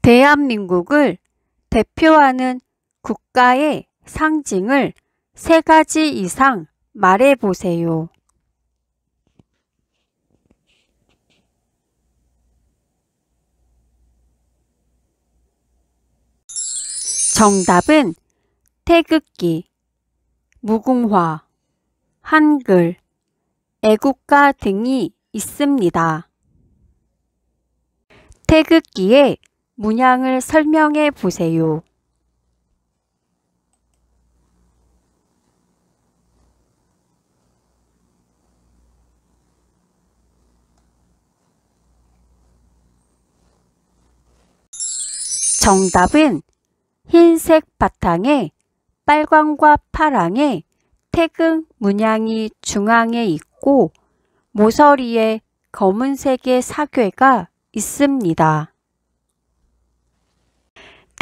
대한민국을 대표하는 국가의 상징을 3가지 이상 말해보세요. 정답은 태극기, 무궁화, 한글, 애국가 등이 있습니다. 태극기의 문양을 설명해 보세요. 정답은 흰색 바탕에 빨강과 파랑의 태극 문양이 중앙에 있고 모서리에 검은색의 사괴가 있습니다.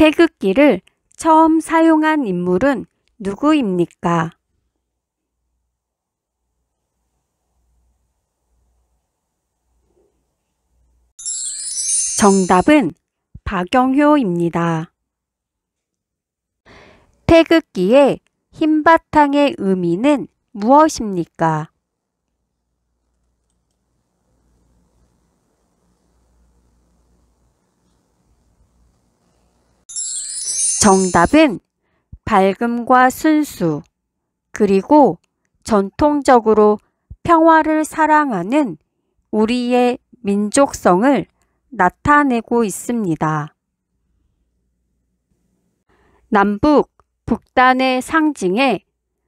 태극기를 처음 사용한 인물은 누구입니까? 정답은 박영효입니다. 태극기의 흰 바탕의 의미는 무엇입니까? 정답은 밝음과 순수, 그리고 전통적으로 평화를 사랑하는 우리의 민족성을 나타내고 있습니다. 남북, 북단의 상징에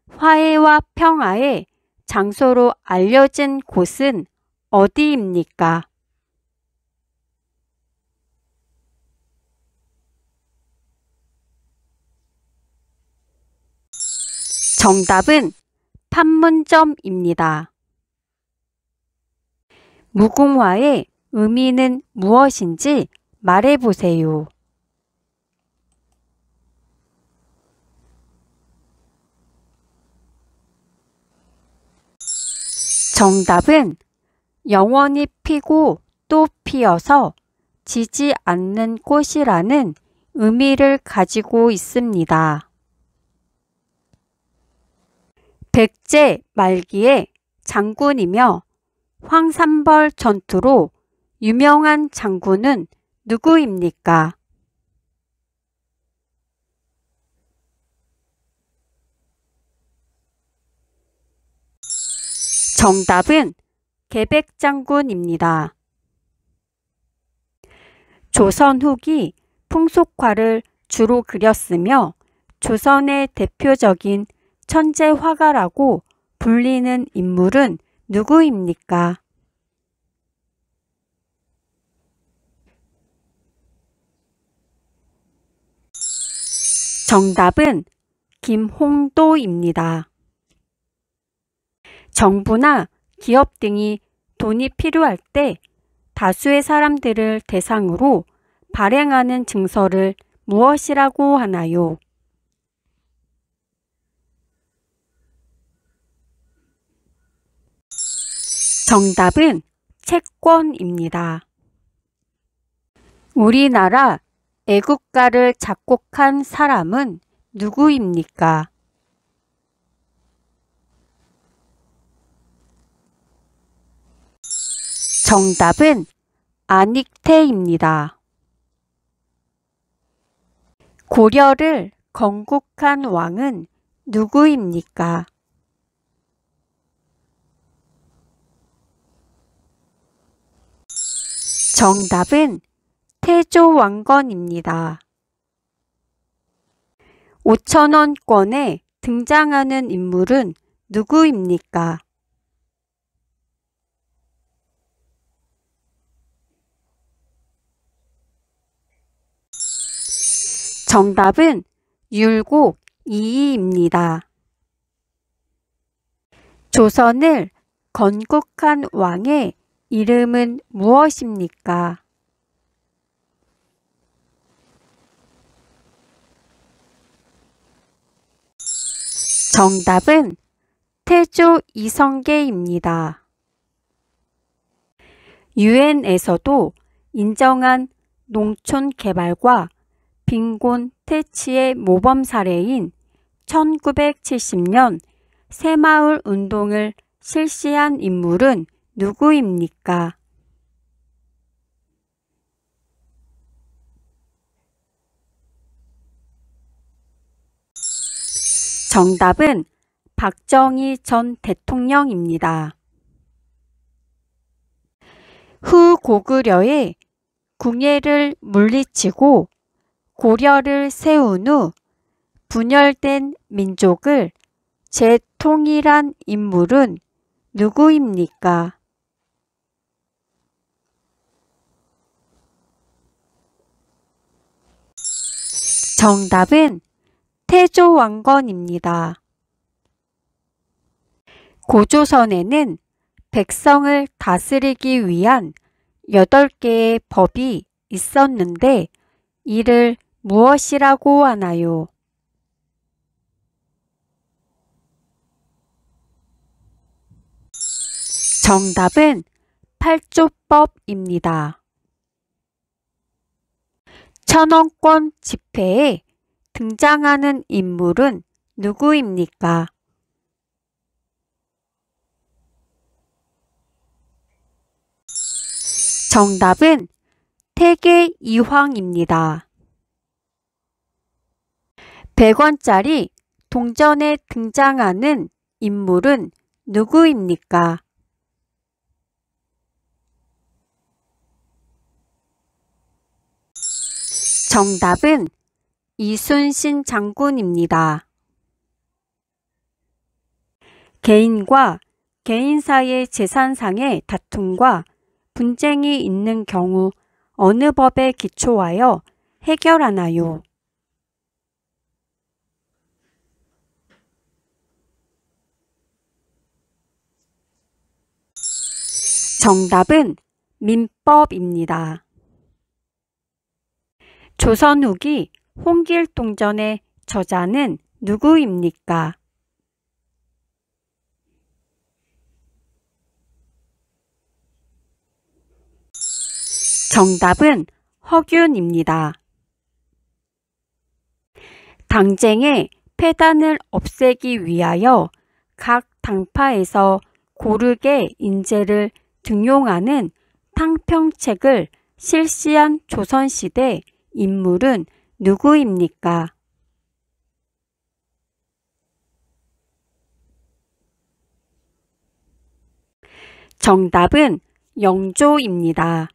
화해와 평화의 장소로 알려진 곳은 어디입니까? 정답은 판문점입니다. 무궁화의 의미는 무엇인지 말해보세요. 정답은 영원히 피고 또 피어서 지지 않는 꽃이라는 의미를 가지고 있습니다. 백제 말기의 장군이며 황산벌 전투로 유명한 장군은 누구입니까? 정답은 계백장군입니다. 조선 후기 풍속화를 주로 그렸으며 조선의 대표적인 천재 화가라고 불리는 인물은 누구입니까? 정답은 김홍도입니다. 정부나 기업 등이 돈이 필요할 때 다수의 사람들을 대상으로 발행하는 증서를 무엇이라고 하나요? 정답은 채권입니다. 우리나라 애국가를 작곡한 사람은 누구입니까? 정답은 안익태입니다. 고려를 건국한 왕은 누구입니까? 정답은 태조왕건입니다. 5,000원권에 등장하는 인물은 누구입니까? 정답은 율곡 이이입니다. 조선을 건국한 왕의 이름은 무엇입니까? 정답은 태조 이성계입니다. 유엔에서도 인정한 농촌 개발과 빈곤 퇴치의 모범 사례인 1970년 새마을 운동을 실시한 인물은 누구입니까? 정답은 박정희 전 대통령입니다. 후 고구려의 궁예를 물리치고 고려를 세운 후 분열된 민족을 재통일한 인물은 누구입니까? 정답은 태조왕건입니다. 고조선에는 백성을 다스리기 위한 8개의 법이 있었는데 이를 무엇이라고 하나요? 정답은 팔조법입니다. 천원권 집회에 등장하는 인물은 누구입니까? 정답은 태계 이황입니다. 100원짜리 동전에 등장하는 인물은 누구입니까? 정답은 이순신 장군입니다. 개인과 개인 사이의 재산상의 다툼과 분쟁이 있는 경우 어느 법에 기초하여 해결하나요? 정답은 민법입니다. 조선 후기 홍길동전의 저자는 누구입니까? 정답은 허균입니다. 당쟁의 폐단을 없애기 위하여 각 당파에서 고르게 인재를 등용하는 탕평책을 실시한 조선시대 인물은 누구입니까? 정답은 영조입니다.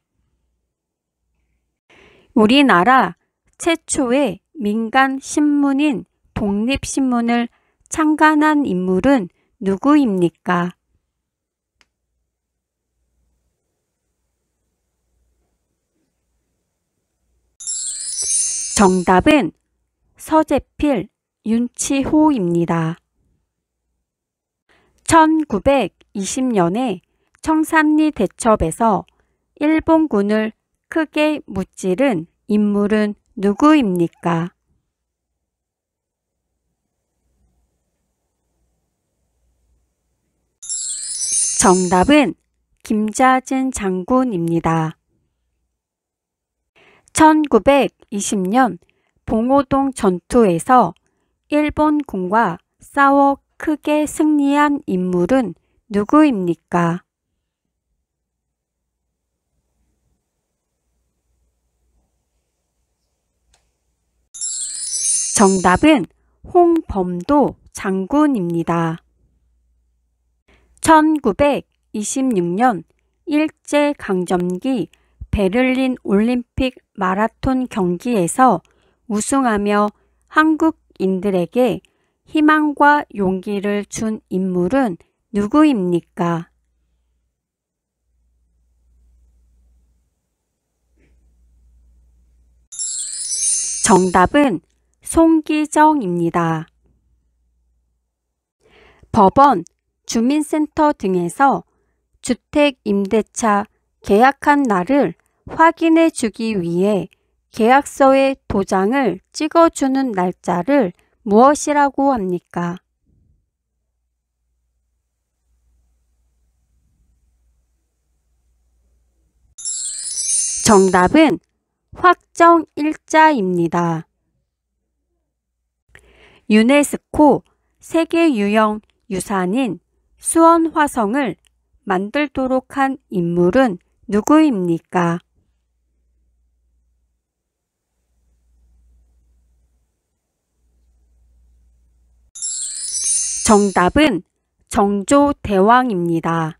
우리나라 최초의 민간 신문인 독립신문을 창간한 인물은 누구입니까? 정답은 서재필, 윤치호입니다. 1920년에 청산리 대첩에서 일본군을 크게 무찌른 인물은 누구입니까? 정답은 김자진 장군입니다. 1920년 봉오동 전투에서 일본군과 싸워 크게 승리한 인물은 누구입니까? 정답은 홍범도 장군입니다. 1926년 일제강점기 베를린 올림픽 마라톤 경기에서 우승하며 한국인들에게 희망과 용기를 준 인물은 누구입니까? 정답은 송기정입니다. 법원, 주민센터 등에서 주택 임대차 계약한 날을 확인해 주기 위해 계약서에 도장을 찍어주는 날짜를 무엇이라고 합니까? 정답은 확정일자입니다. 유네스코 세계유형유산인 수원화성을 만들도록 한 인물은 누구입니까? 정답은 정조대왕입니다.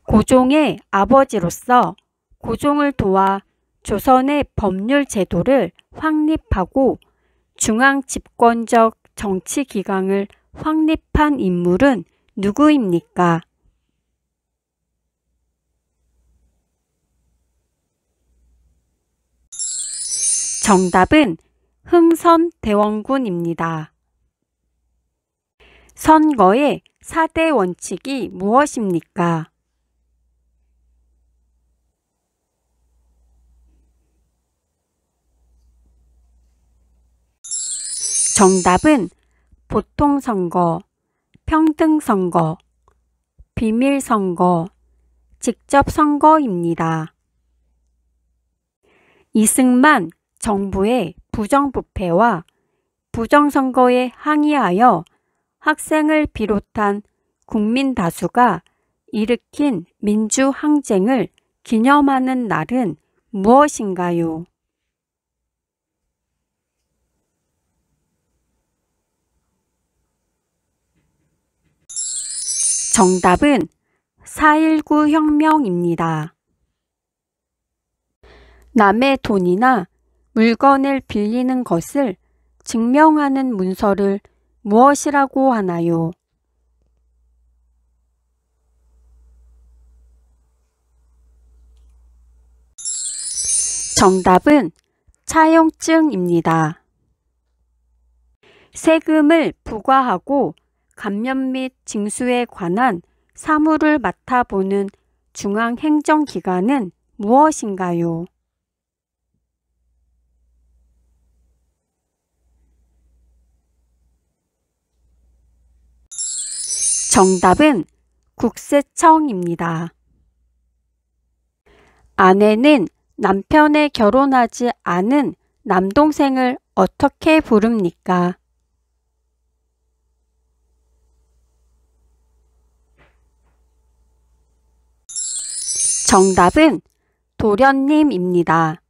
고종의 아버지로서 고종을 도와 조선의 법률 제도를 확립하고 중앙 집권적 정치 기강을 확립한 인물은 누구입니까? 정답은 흥선대원군입니다. 선거의 4대 원칙이 무엇입니까? 정답은 보통선거, 평등선거, 비밀선거, 직접선거입니다. 이승만 정부의 부정부패와 부정선거에 항의하여 학생을 비롯한 국민 다수가 일으킨 민주항쟁을 기념하는 날은 무엇인가요? 정답은 4.19 혁명입니다. 남의 돈이나 물건을 빌리는 것을 증명하는 문서를 무엇이라고 하나요? 정답은 차용증입니다. 세금을 부과하고 감면 및 징수에 관한 사무를 맡아보는 중앙행정기관은 무엇인가요? 정답은 국세청입니다. 아내는 남편의 결혼하지 않은 남동생을 어떻게 부릅니까? 정답은 도련님입니다.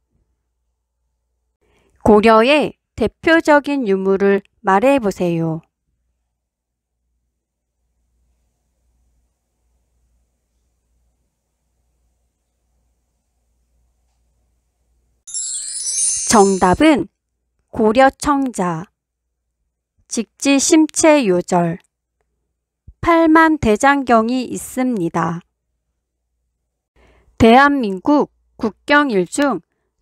고려의 대표적인 유물을 말해보세요. 정답은 고려청자, 직지심체요절, 팔만대장경이 있습니다. 대한민국 국경일 중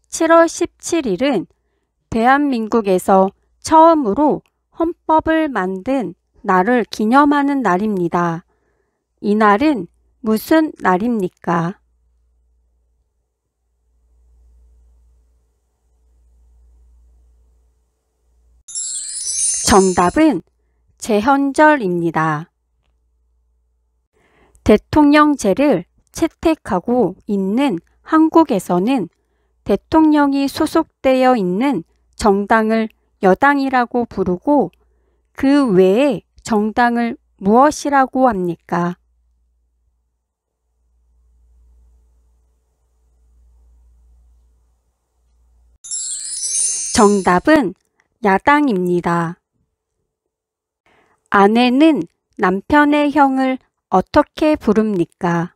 7월 17일은 대한민국에서 처음으로 헌법을 만든 날을 기념하는 날입니다. 이 날은 무슨 날입니까? 정답은 제헌절입니다. 대통령제를 채택하고 있는 한국에서는 대통령이 소속되어 있는 정당을 여당이라고 부르고 그 외의 정당을 무엇이라고 합니까? 정답은 야당입니다. 아내는 남편의 형을 어떻게 부릅니까?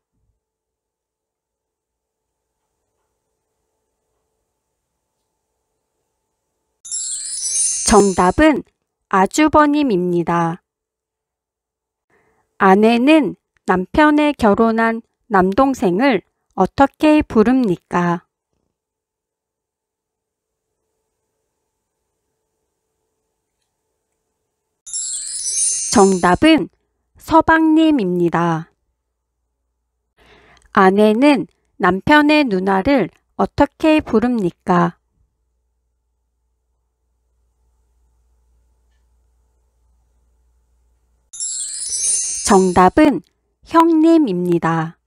정답은 아주버님입니다. 아내는 남편의 결혼한 남동생을 어떻게 부릅니까? 정답은 서방님입니다. 아내는 남편의 누나를 어떻게 부릅니까? 정답은 형님입니다.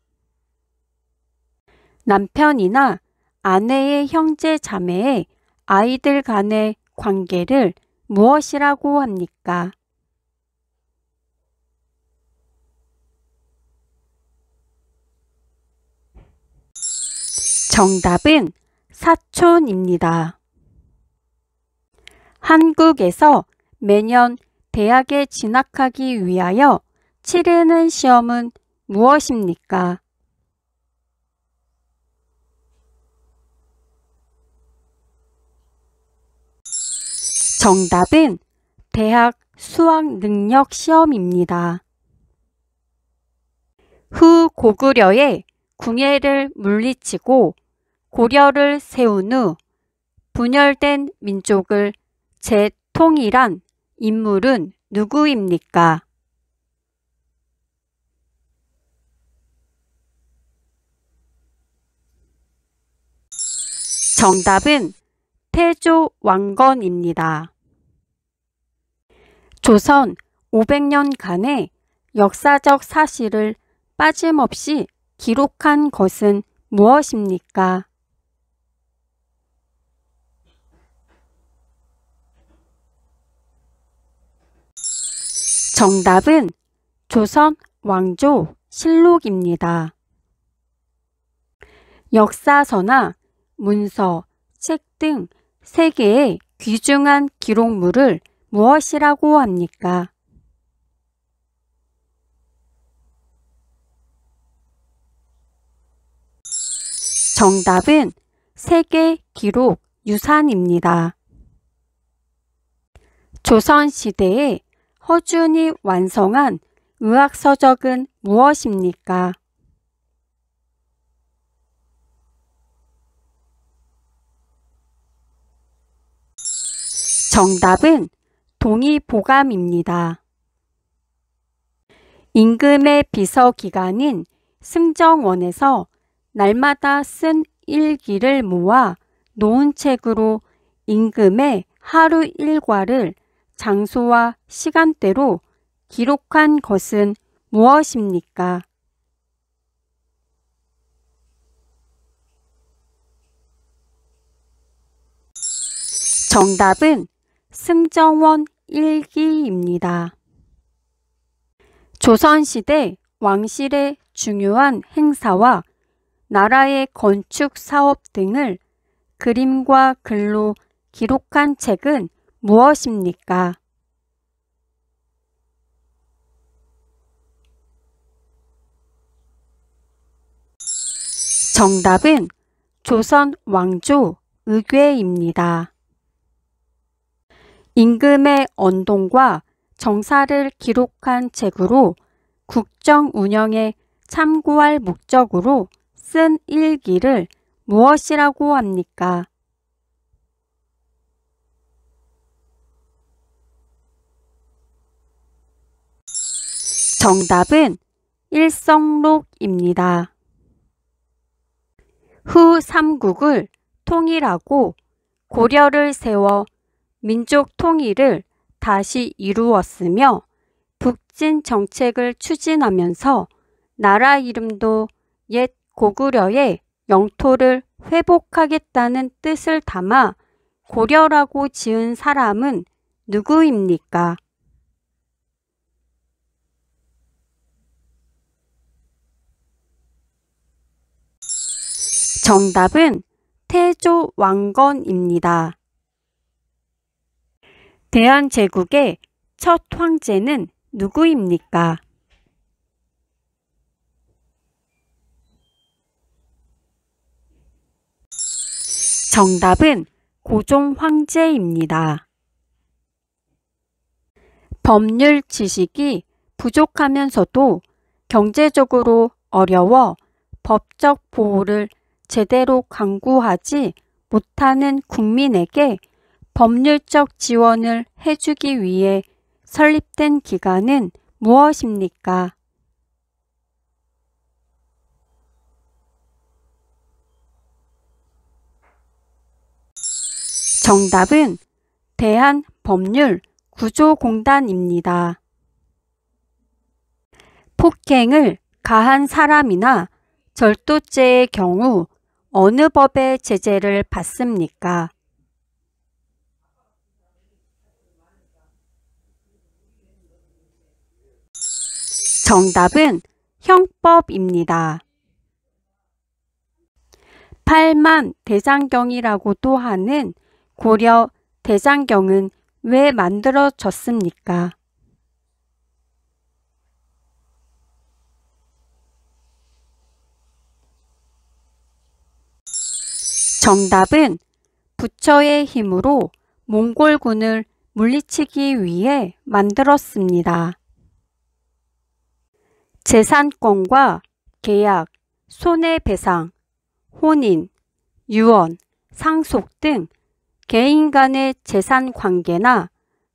남편이나 아내의 형제 자매의 아이들 간의 관계를 무엇이라고 합니까? 정답은 사촌입니다. 한국에서 매년 대학에 진학하기 위하여 치르는 시험은 무엇입니까? 정답은 대학 수학 능력 시험입니다. 후 고구려의 궁예를 물리치고 고려를 세운 후 분열된 민족을 재통일한 인물은 누구입니까? 정답은 태조 왕건입니다. 조선 500년간의 역사적 사실을 빠짐없이 기록한 것은 무엇입니까? 정답은 조선 왕조 실록입니다. 역사서나 문서, 책 등 세계의 귀중한 기록물을 무엇이라고 합니까? 정답은 세계 기록 유산입니다. 조선시대에 허준이 완성한 의학서적은 무엇입니까? 정답은 동의보감입니다. 임금의 비서기관인 승정원에서 날마다 쓴 일기를 모아 놓은 책으로 임금의 하루 일과를 장소와 시간대로 기록한 것은 무엇입니까? 정답은 승정원 일기입니다. 조선시대 왕실의 중요한 행사와 나라의 건축 사업 등을 그림과 글로 기록한 책은 무엇입니까? 정답은 조선 왕조 의궤입니다. 임금의 언동과 정사를 기록한 책으로 국정 운영에 참고할 목적으로 쓴 일기를 무엇이라고 합니까? 정답은 일성록입니다. 후 삼국을 통일하고 고려를 세워 민족 통일을 다시 이루었으며 북진 정책을 추진하면서 나라 이름도 옛 고구려의 영토를 회복하겠다는 뜻을 담아 고려라고 지은 사람은 누구입니까? 정답은 태조 왕건입니다. 대한제국의 첫 황제는 누구입니까? 정답은 고종 황제입니다. 법률 지식이 부족하면서도 경제적으로 어려워 법적 보호를 제대로 강구하지 못하는 국민에게 법률적 지원을 해주기 위해 설립된 기관은 무엇입니까? 정답은 대한법률구조공단입니다. 폭행을 가한 사람이나 절도죄의 경우 어느 법의 제재를 받습니까? 정답은 형법입니다. 팔만 대장경이라고도 하는 고려 대장경은 왜 만들어졌습니까? 정답은 부처의 힘으로 몽골군을 물리치기 위해 만들었습니다. 재산권과 계약, 손해배상, 혼인, 유언, 상속 등 개인 간의 재산 관계나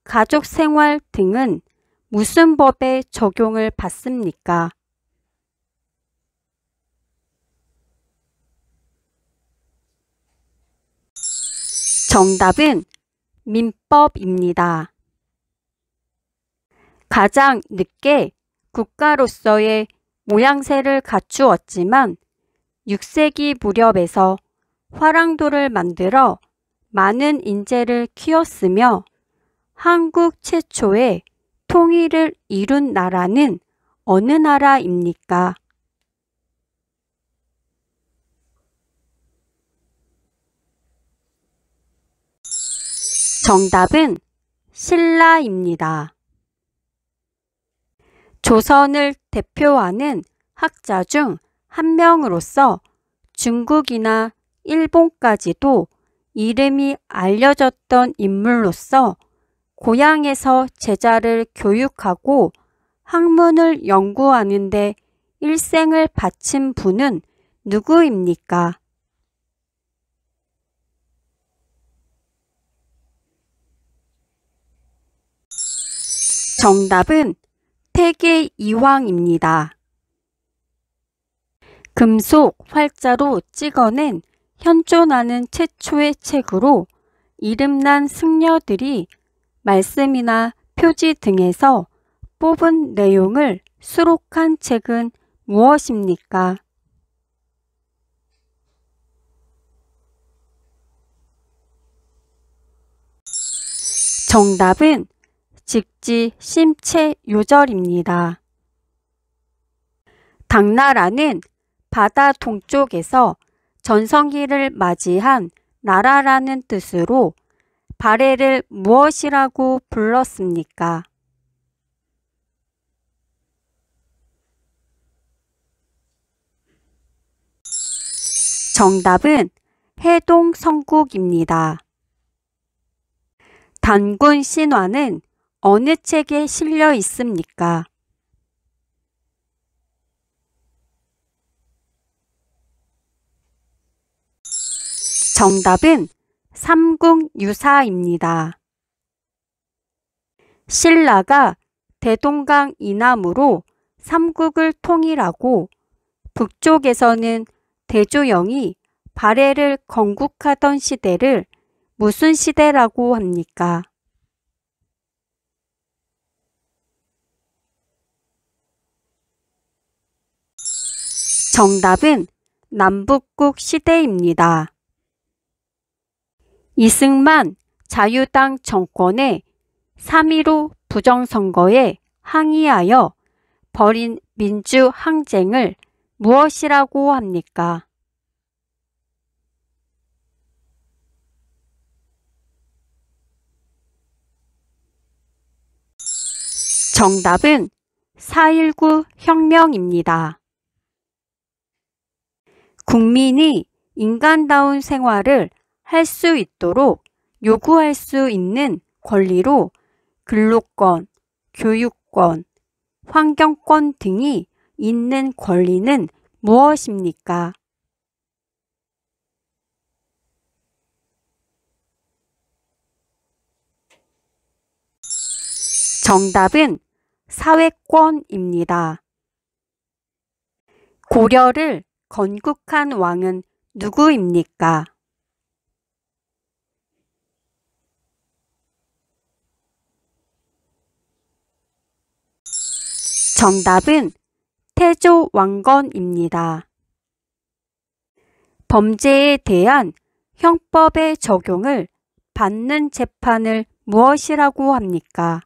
가족 생활 등은 무슨 법의 적용을 받습니까? 정답은 민법입니다. 가장 늦게 국가로서의 모양새를 갖추었지만 6세기 무렵에서 화랑도를 만들어 많은 인재를 키웠으며 한국 최초의 통일을 이룬 나라는 어느 나라입니까? 정답은 신라입니다. 조선을 대표하는 학자 중 한 명으로서 중국이나 일본까지도 이름이 알려졌던 인물로서 고향에서 제자를 교육하고 학문을 연구하는 데 일생을 바친 분은 누구입니까? 정답은 태계 이황입니다. 금속 활자로 찍어낸 현존하는 최초의 책으로 이름난 승려들이 말씀이나 표지 등에서 뽑은 내용을 수록한 책은 무엇입니까? 정답은 직지 심체요절입니다. 당나라는 바다 동쪽에서 전성기를 맞이한 나라라는 뜻으로 발해를 무엇이라고 불렀습니까? 정답은 해동성국입니다. 단군 신화는 어느 책에 실려 있습니까? 정답은 삼국유사입니다. 신라가 대동강 이남으로 삼국을 통일하고 북쪽에서는 대조영이 발해를 건국하던 시대를 무슨 시대라고 합니까? 정답은 남북국 시대입니다. 이승만 자유당 정권의 3.15 부정선거에 항의하여 벌인 민주항쟁을 무엇이라고 합니까? 정답은 4.19 혁명입니다. 국민이 인간다운 생활을 할 수 있도록 요구할 수 있는 권리로 근로권, 교육권, 환경권 등이 있는 권리는 무엇입니까? 정답은 사회권입니다. 고려를 건국한 왕은 누구입니까? 정답은 태조왕건입니다. 범죄에 대한 형법의 적용을 받는 재판을 무엇이라고 합니까?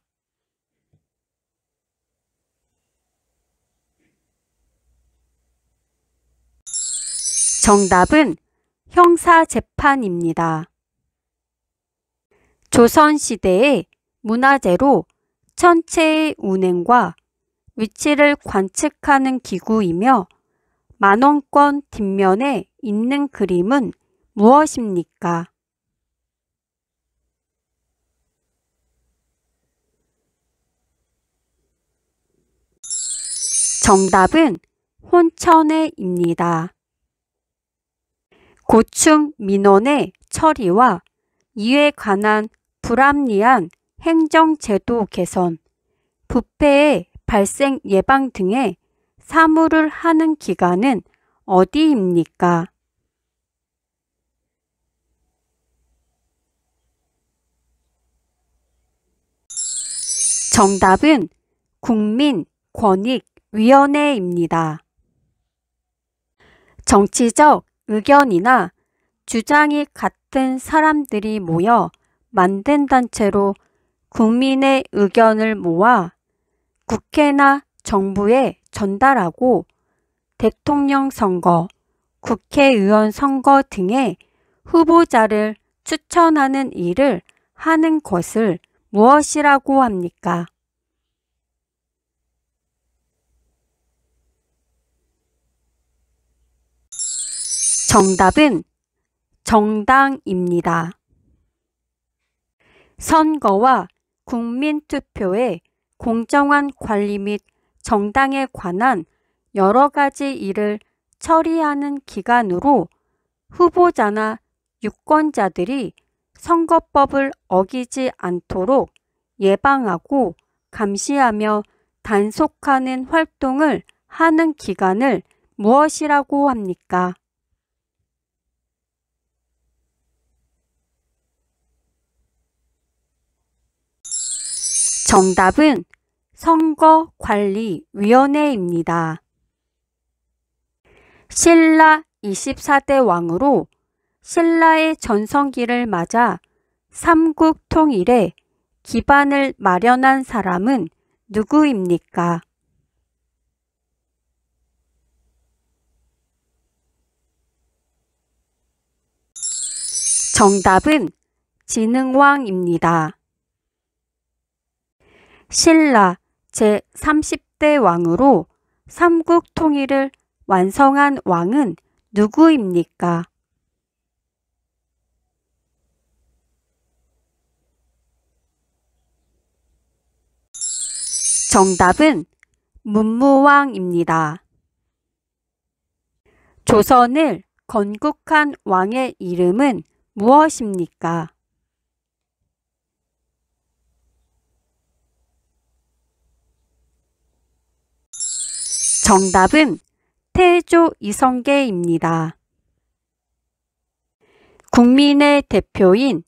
정답은 형사재판입니다. 조선시대의 문화재로 천체의 운행과 위치를 관측하는 기구이며 만원권 뒷면에 있는 그림은 무엇입니까? 정답은 혼천해입니다. 고충 민원의 처리와 이에 관한 불합리한 행정제도 개선, 부패의 발생 예방 등의 사무를 하는 기관은 어디입니까? 정답은 국민권익위원회입니다. 정치적 의견이나 주장이 같은 사람들이 모여 만든 단체로 국민의 의견을 모아 국회나 정부에 전달하고 대통령 선거, 국회의원 선거 등의 후보자를 추천하는 일을 하는 것을 무엇이라고 합니까? 정답은 정당입니다. 선거와 국민투표의 공정한 관리 및 정당에 관한 여러 가지 일을 처리하는 기관으로 후보자나 유권자들이 선거법을 어기지 않도록 예방하고 감시하며 단속하는 활동을 하는 기관을 무엇이라고 합니까? 정답은 선거관리위원회입니다. 신라 24대 왕으로 신라의 전성기를 맞아 삼국 통일의 기반을 마련한 사람은 누구입니까? 정답은 진흥왕입니다. 신라 제30대 왕으로 삼국 통일을 완성한 왕은 누구입니까? 정답은 문무왕입니다. 조선을 건국한 왕의 이름은 무엇입니까? 정답은 태조 이성계입니다. 국민의 대표인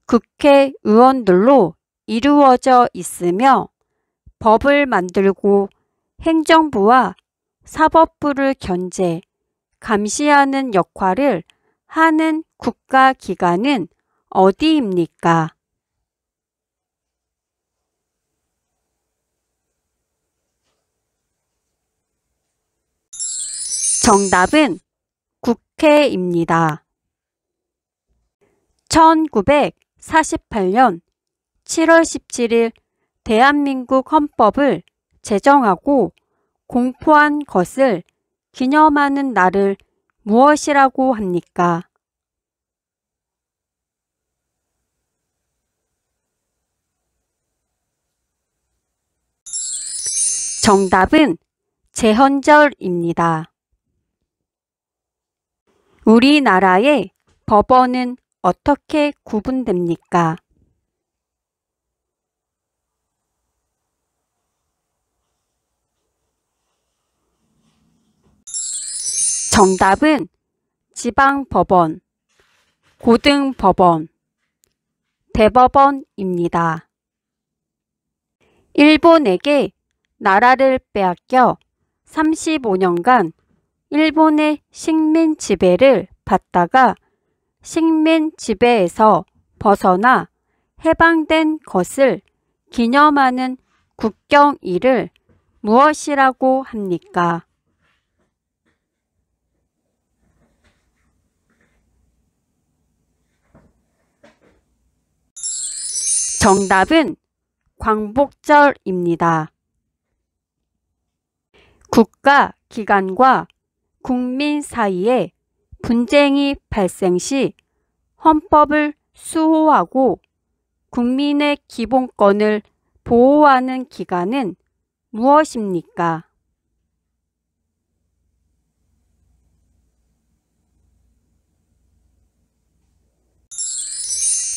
국회의원들로 이루어져 있으며 법을 만들고 행정부와 사법부를 견제, 감시하는 역할을 하는 국가기관은 어디입니까? 정답은 국회입니다. 1948년 7월 17일 대한민국 헌법을 제정하고 공포한 것을 기념하는 날을 무엇이라고 합니까? 정답은 제헌절입니다. 우리나라의 법원은 어떻게 구분됩니까? 정답은 지방법원, 고등법원, 대법원입니다. 일본에게 나라를 빼앗겨 35년간 일본의 식민 지배를 받다가 식민 지배에서 벗어나 해방된 것을 기념하는 국경일을 무엇이라고 합니까? 정답은 광복절입니다. 국가, 기관과 국민 사이에 분쟁이 발생 시 헌법을 수호하고 국민의 기본권을 보호하는 기관은 무엇입니까?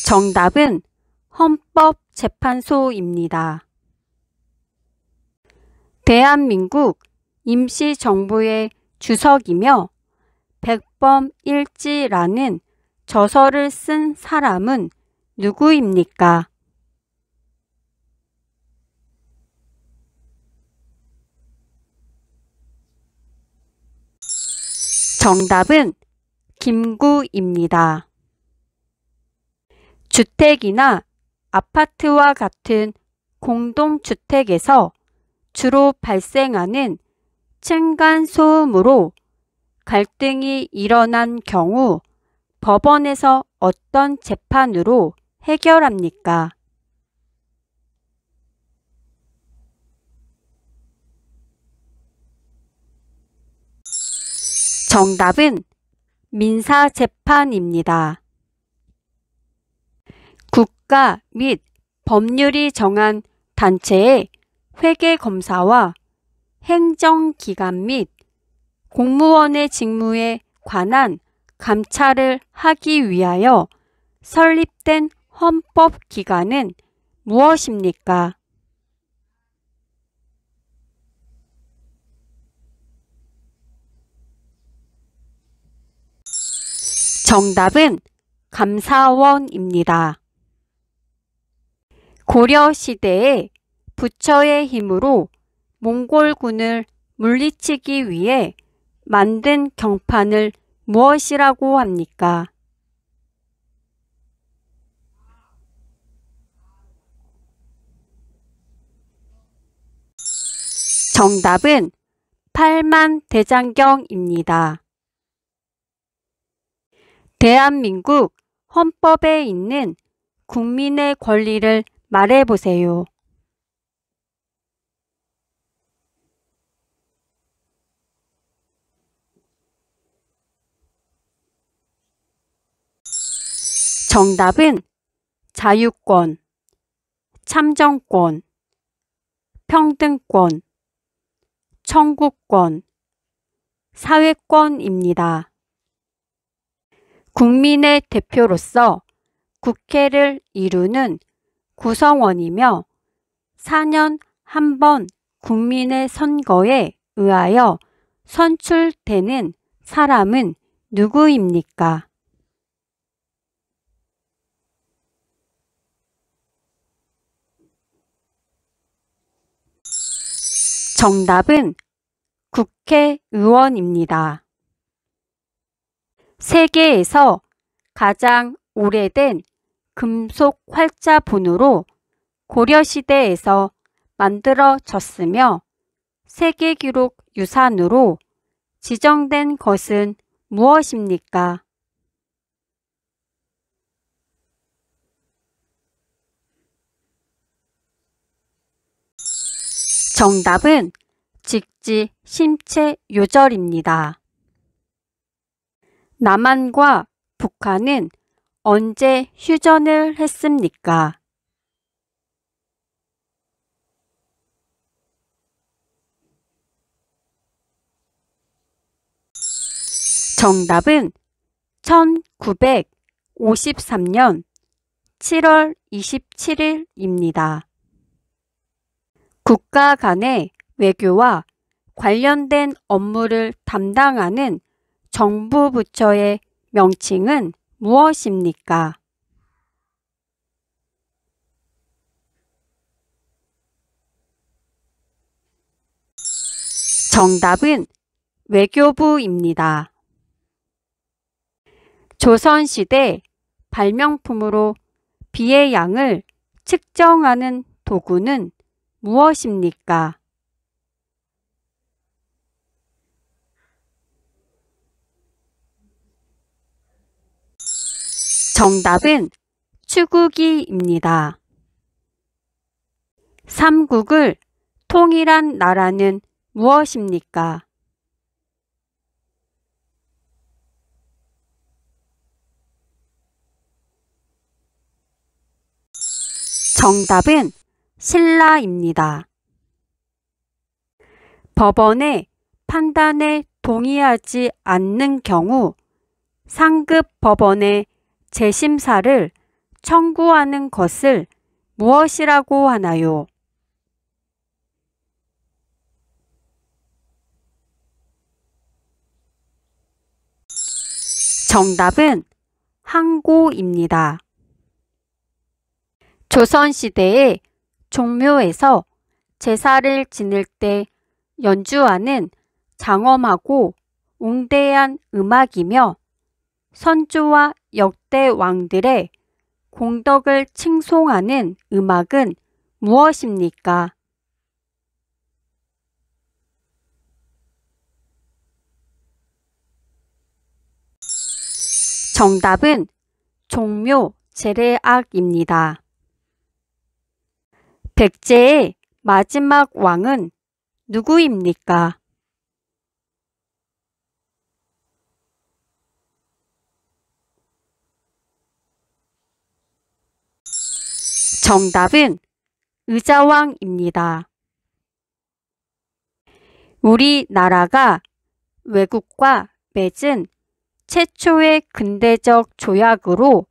정답은 헌법재판소입니다. 대한민국 임시정부의 주석이며 백범일지라는 저서를 쓴 사람은 누구입니까? 정답은 김구입니다. 주택이나 아파트와 같은 공동주택에서 주로 발생하는 층간소음으로 갈등이 일어난 경우 법원에서 어떤 재판으로 해결합니까? 정답은 민사재판입니다. 국가 및 법률이 정한 단체의 회계검사와 행정기관 및 공무원의 직무에 관한 감찰을 하기 위하여 설립된 헌법기관은 무엇입니까? 정답은 감사원입니다. 고려시대에 부처의 힘으로 몽골군을 물리치기 위해 만든 경판을 무엇이라고 합니까? 정답은 팔만대장경입니다. 대한민국 헌법에 있는 국민의 권리를 말해보세요. 정답은 자유권, 참정권, 평등권, 청구권, 사회권입니다. 국민의 대표로서 국회를 이루는 구성원이며 4년 한 번 국민의 선거에 의하여 선출되는 사람은 누구입니까? 정답은 국회의원입니다. 세계에서 가장 오래된 금속 활자본으로 고려시대에서 만들어졌으며 세계기록 유산으로 지정된 것은 무엇입니까? 정답은 직지 심체 요절입니다. 남한과 북한은 언제 휴전을 했습니까? 정답은 1953년 7월 27일입니다. 국가 간의 외교와 관련된 업무를 담당하는 정부 부처의 명칭은 무엇입니까? 정답은 외교부입니다. 조선시대 발명품으로 비의 양을 측정하는 도구는 무엇입니까? 정답은 추구기입니다. 삼국을 통일한 나라는 무엇입니까? 정답은 신라입니다. 법원의 판단에 동의하지 않는 경우 상급 법원에 재심사를 청구하는 것을 무엇이라고 하나요? 정답은 항고입니다. 조선시대의 종묘에서 제사를 지낼 때 연주하는 장엄하고 웅대한 음악이며 선조와 역대 왕들의 공덕을 칭송하는 음악은 무엇입니까? 정답은 종묘 제례악입니다. 백제의 마지막 왕은 누구입니까? 정답은 의자왕입니다. 우리나라가 외국과 맺은 최초의 근대적 조약으로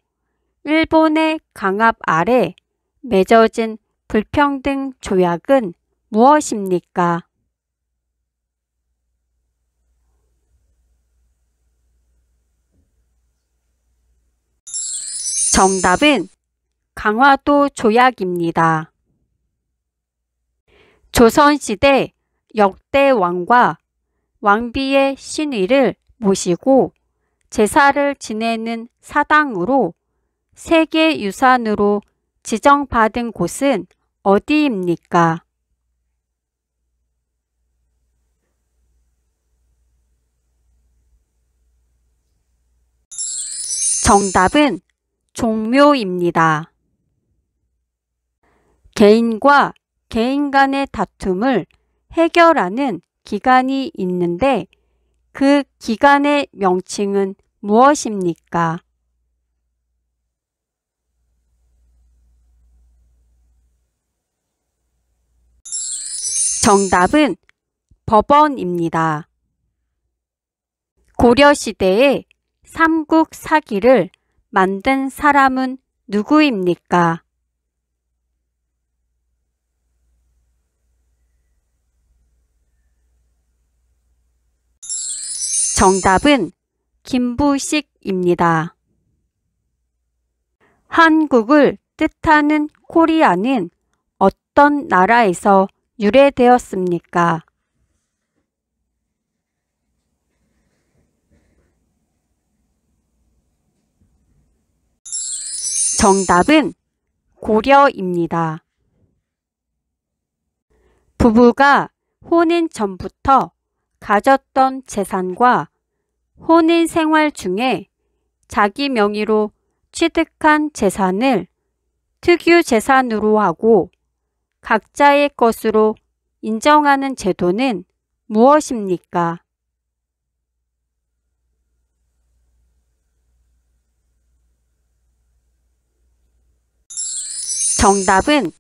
일본의 강압 아래 맺어진 불평등 조약은 무엇입니까? 정답은 강화도 조약입니다. 조선시대 역대 왕과 왕비의 신위를 모시고 제사를 지내는 사당으로 세계유산으로 지정받은 곳은 어디입니까? 정답은 종묘입니다. 개인과 개인 간의 다툼을 해결하는 기관이 있는데 그 기관의 명칭은 무엇입니까? 정답은 법원입니다. 고려시대에 삼국 사기를 만든 사람은 누구입니까? 정답은 김부식입니다. 한국을 뜻하는 코리아는 어떤 나라에서 유래되었습니까? 정답은 고려입니다. 부부가 혼인 전부터 가졌던 재산과 혼인 생활 중에 자기 명의로 취득한 재산을 특유재산으로 하고 각자의 것으로 인정하는 제도는 무엇입니까? 정답은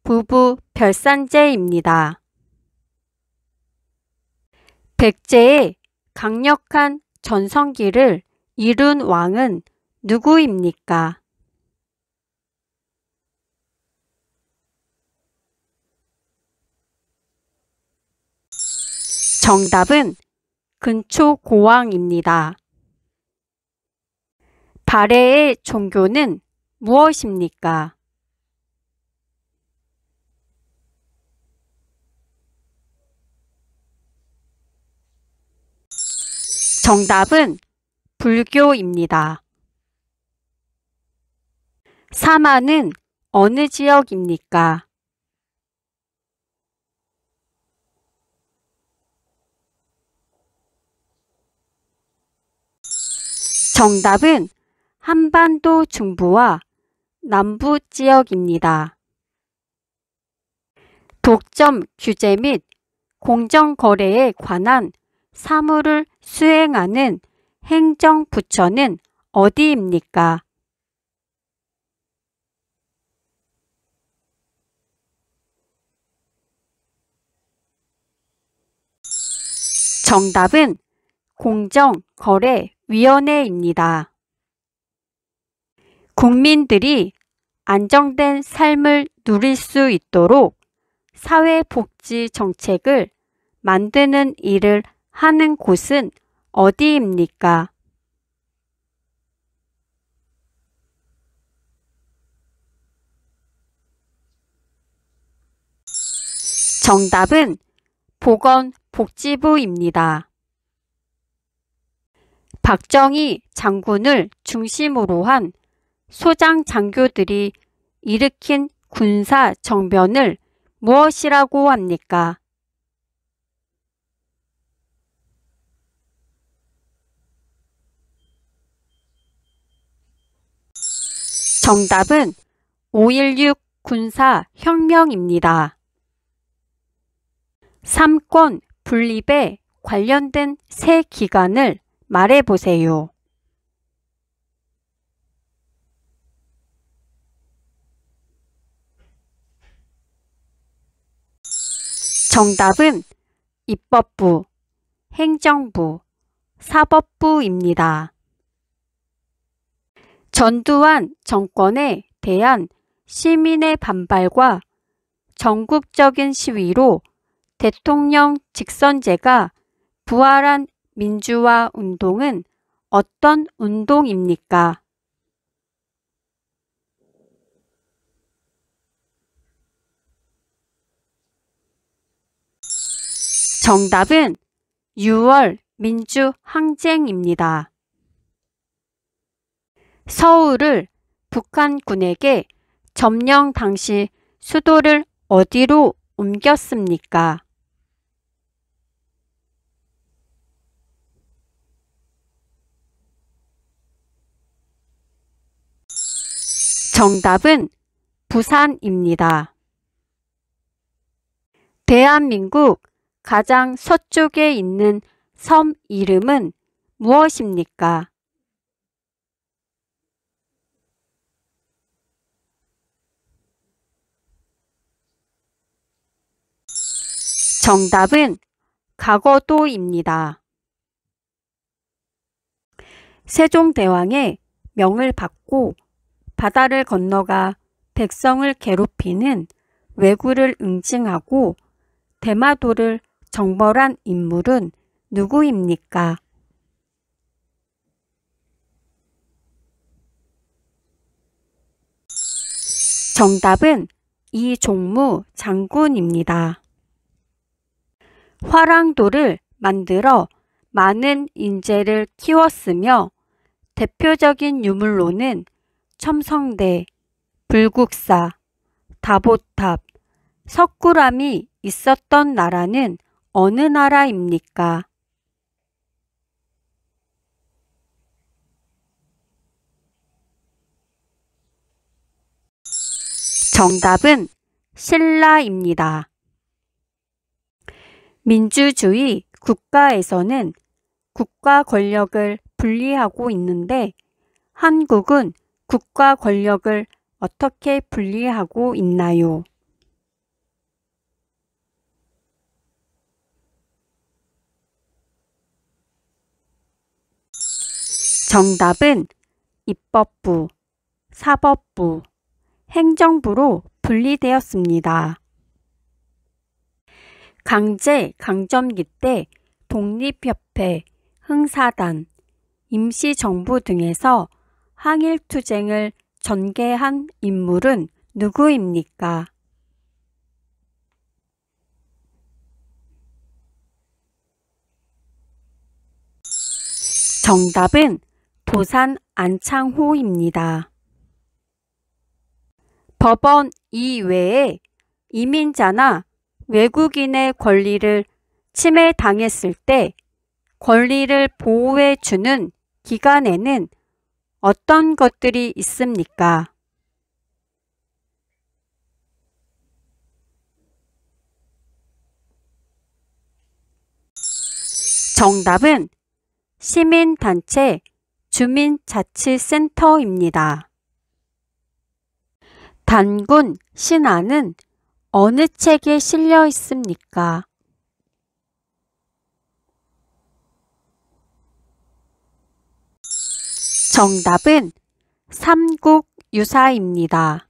부부 별산제입니다. 백제의 강력한 전성기를 이룬 왕은 누구입니까? 정답은 근초고왕입니다. 발해의 종교는 무엇입니까? 정답은 불교입니다. 사마는 어느 지역입니까? 정답은 한반도 중부와 남부 지역입니다. 독점 규제 및 공정거래에 관한 사무를 수행하는 행정부처는 어디입니까? 정답은 공정거래위원회입니다. 국민들이 안정된 삶을 누릴 수 있도록 사회복지 정책을 만드는 일을 하는 곳은 어디입니까? 정답은 보건복지부입니다. 박정희 장군을 중심으로 한 소장 장교들이 일으킨 군사 정변을 무엇이라고 합니까? 정답은 5.16 군사혁명입니다. 삼권 분립에 관련된 세 기관을 말해보세요. 정답은 입법부, 행정부, 사법부입니다. 전두환 정권에 대한 시민의 반발과 전국적인 시위로 대통령 직선제가 부활한 민주화 운동은 어떤 운동입니까? 정답은 6월 민주항쟁입니다. 서울을 북한군에게 점령 당시 수도를 어디로 옮겼습니까? 정답은 부산입니다. 대한민국 가장 서쪽에 있는 섬 이름은 무엇입니까? 정답은 강원도입니다. 세종대왕의 명을 받고 바다를 건너가 백성을 괴롭히는 왜구를 응징하고 대마도를 정벌한 인물은 누구입니까? 정답은 이종무 장군입니다. 화랑도를 만들어 많은 인재를 키웠으며 대표적인 유물로는 첨성대, 불국사, 다보탑, 석굴암이 있었던 나라는 어느 나라입니까? 정답은 신라입니다. 민주주의 국가에서는 국가 권력을 분리하고 있는데 한국은 국가 권력을 어떻게 분리하고 있나요? 정답은 입법부, 사법부, 행정부로 분리되었습니다. 강제 강점기 때 독립협회, 흥사단, 임시정부 등에서 항일투쟁을 전개한 인물은 누구입니까? 정답은 도산 안창호입니다. 법원 이외에 이민자나 외국인의 권리를 침해당했을 때 권리를 보호해 주는 기관에는 어떤 것들이 있습니까? 정답은 시민단체 주민자치센터입니다. 단군 신화는 어느 책에 실려 있습니까? 정답은 삼국유사입니다.